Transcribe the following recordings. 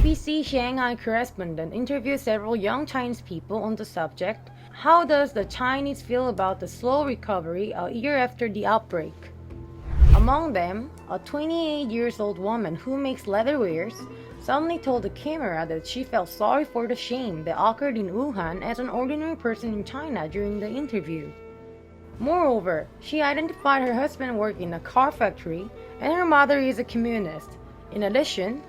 BBC Shanghai correspondent interviewed several young Chinese people on the subject, how does the Chinese feel about the slow recovery a year after the outbreak? Among them, a 28-year-old woman who makes leatherwares suddenly told the camera that she felt sorry for the shame that occurred in Wuhan as an ordinary person in China during the interview. Moreover, she identified her husband worked in a car factory and her mother is a communist. In addition,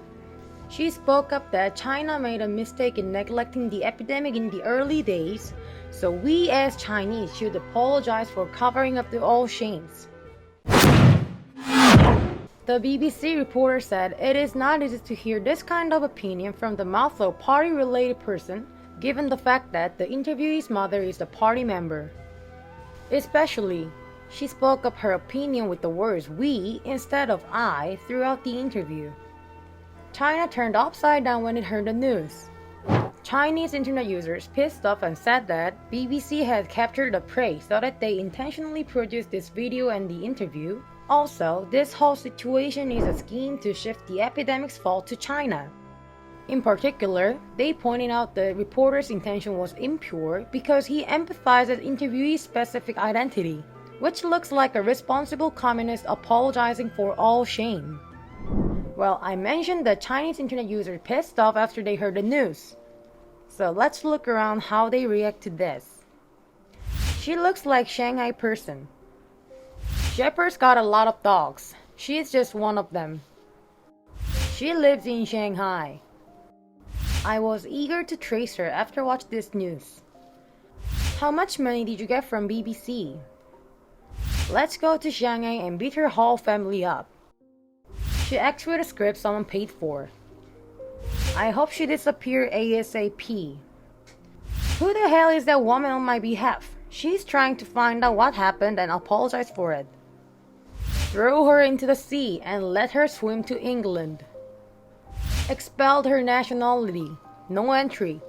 she spoke up that China made a mistake in neglecting the epidemic in the early days, so we as Chinese should apologize for covering up the old shames. The BBC reporter said it is not easy to hear this kind of opinion from the mouth of a party-related person, given the fact that the interviewee's mother is a party member. Especially, she spoke up her opinion with the words "we" instead of "I" throughout the interview. China turned upside down when it heard the news. Chinese internet users pissed off and said that BBC had captured the prey so that they intentionally produced this video and the interview. Also, this whole situation is a scheme to shift the epidemic's fault to China. In particular, they pointed out the reporter's intention was impure because he emphasized interviewee's specific identity, which looks like a responsible communist apologizing for all shame. Well, I mentioned that Chinese internet users pissed off after they heard the news. So let's look around how they react to this. She looks like Shanghai person. Shepherd's got a lot of dogs. She's just one of them. She lives in Shanghai. I was eager to trace her after watching this news. How much money did you get from BBC? Let's go to Shanghai and beat her whole family up. She acts with a script someone paid for. I hope she disappears ASAP. Who the hell is that woman on my behalf? She's trying to find out what happened and apologize for it. Throw her into the sea and let her swim to England. Expelled her nationality. No entry.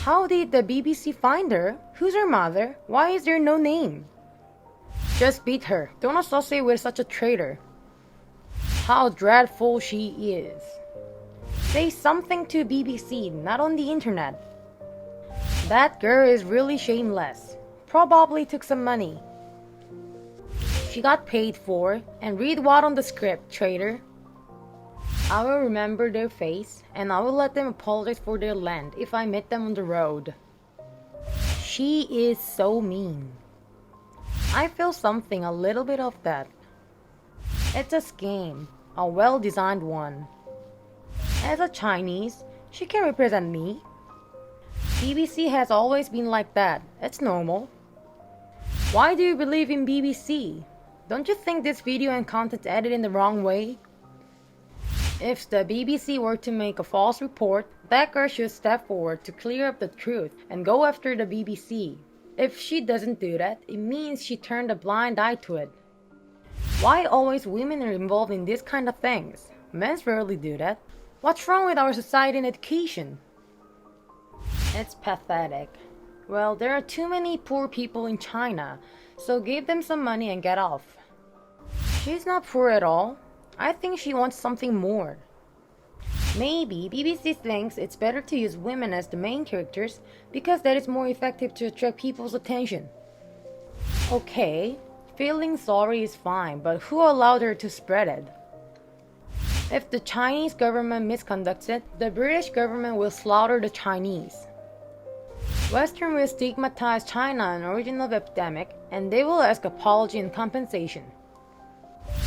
How did the BBC find her? Who's her mother? Why is there no name? Just beat her. Don't associate with such a traitor. How dreadful she is. Say something to BBC, not on the internet. That girl is really shameless. Probably took some money. She got paid for, and read what on the script, traitor. I will remember their face, and I will let them apologize for their land if I meet them on the road. She is so mean. I feel something, a little bit of that. It's a scam, a well-designed one. As a Chinese, she can represent me. BBC has always been like that. It's normal. Why do you believe in BBC? Don't you think this video and content edited in the wrong way? If the BBC were to make a false report, that girl should step forward to clear up the truth and go after the BBC. If she doesn't do that, it means she turned a blind eye to it. Why always women are involved in these kind of things? Men rarely do that. What's wrong with our society and education? It's pathetic. Well, there are too many poor people in China, so give them some money and get off. She's not poor at all. I think she wants something more. Maybe BBC thinks it's better to use women as the main characters because that is more effective to attract people's attention. Okay, feeling sorry is fine, but who allowed her to spread it? If the Chinese government misconducts it, the British government will slaughter the Chinese. Western will stigmatize China an origin of epidemic, and they will ask apology and compensation.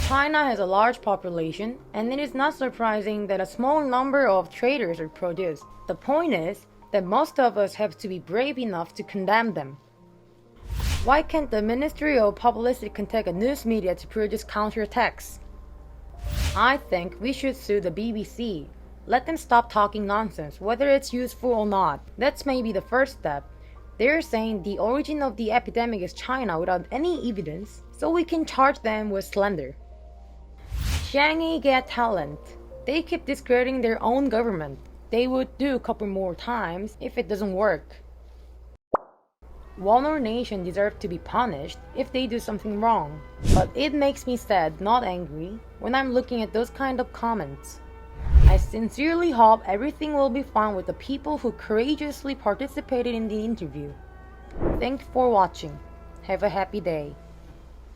China has a large population, and it is not surprising that a small number of traitors are produced. The point is that most of us have to be brave enough to condemn them. Why can't the Ministry of Publicity contact a news media to produce counterattacks? I think we should sue the BBC. Let them stop talking nonsense, whether it's useful or not. That's maybe the first step. They're saying the origin of the epidemic is China without any evidence, so we can charge them with slander. Shanghai get talent. They keep discrediting their own government. They would do a couple more times if it doesn't work. One or nation deserve to be punished if they do something wrong. But it makes me sad, not angry, when I'm looking at those kind of comments. I I sincerely hope everything will be fine with the people who courageously participated in the interview. Thanks for watching. Have a happy day.